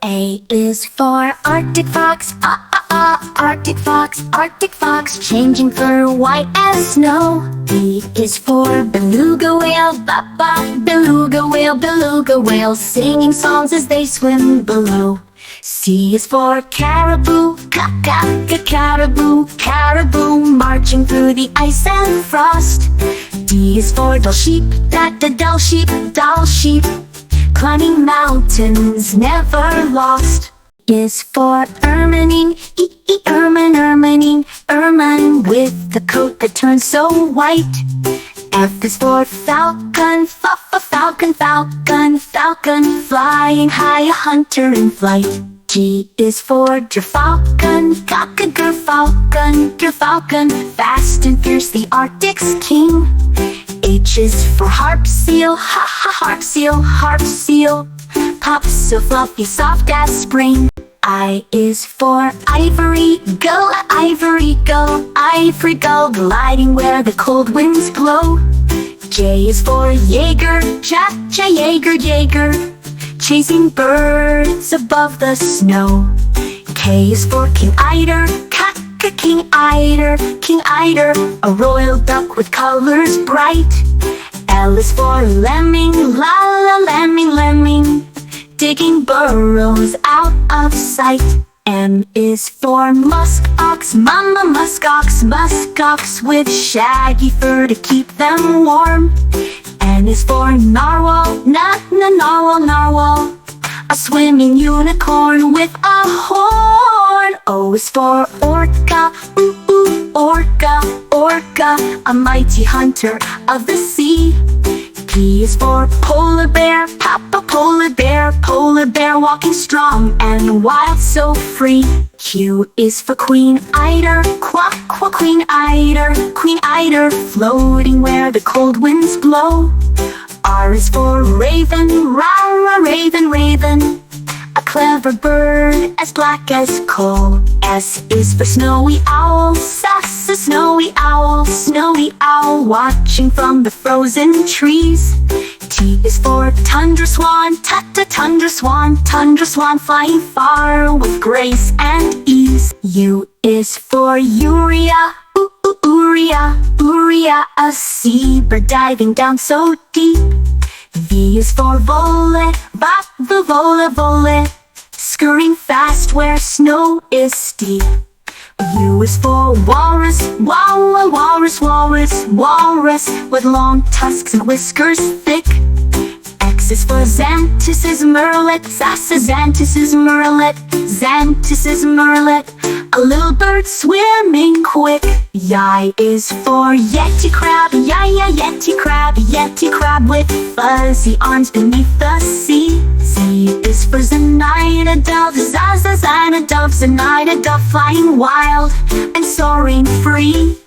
A is for Arctic fox, Arctic fox, Arctic fox, changing fur white as snow. B is for beluga whale, beluga whale, singing songs as they swim below. C is for caribou, caribou, caribou, marching through the ice and frost. D is for dull sheep, dull sheep, climbing mountains, never lost. Is for ermine, ermine, with the coat that turns so white. F is for falcon, falcon, flying high, a hunter in flight. G is for Gyrfalcon, Gyrfalcon, fast and fierce, the Arctic's king. H is for harp seal, harp seal, pops so fluffy, soft as spring. I is for ivory gull, gliding where the cold winds blow. J is for Jaeger, Jaeger, chasing birds above the snow. K is for King Eider, King Eider, a royal duck with colors bright. L is for lemming, lemming, digging burrows out of sight. M is for musk ox, musk ox, with shaggy fur to keep them warm. N is for narwhal, narwhal, a swimming unicorn with a horn. O is for orca, orca, a mighty hunter of the sea. P is for polar bear, polar bear, walking strong and wild, so free. Q is for Queen Eider, Queen Eider, floating where the cold winds blow. R is for raven, raven, a clever bird as black as coal. S is for snowy owl, snowy owl, watching from the frozen trees. T is for tundra swan, tundra swan, flying far with grace and ease. U is for urea, a seabird diving down so deep. V is for vole, vole, scurrying fast where snow is steep. U is for walrus, walrus, with long tusks and whiskers thick. X is for xanthus murrelet, a little bird swimming quick. Y is for Yeti Crab, Yeti Crab, with fuzzy arms beneath the sea. Z is for Zenaida dove, flying wild and soaring free.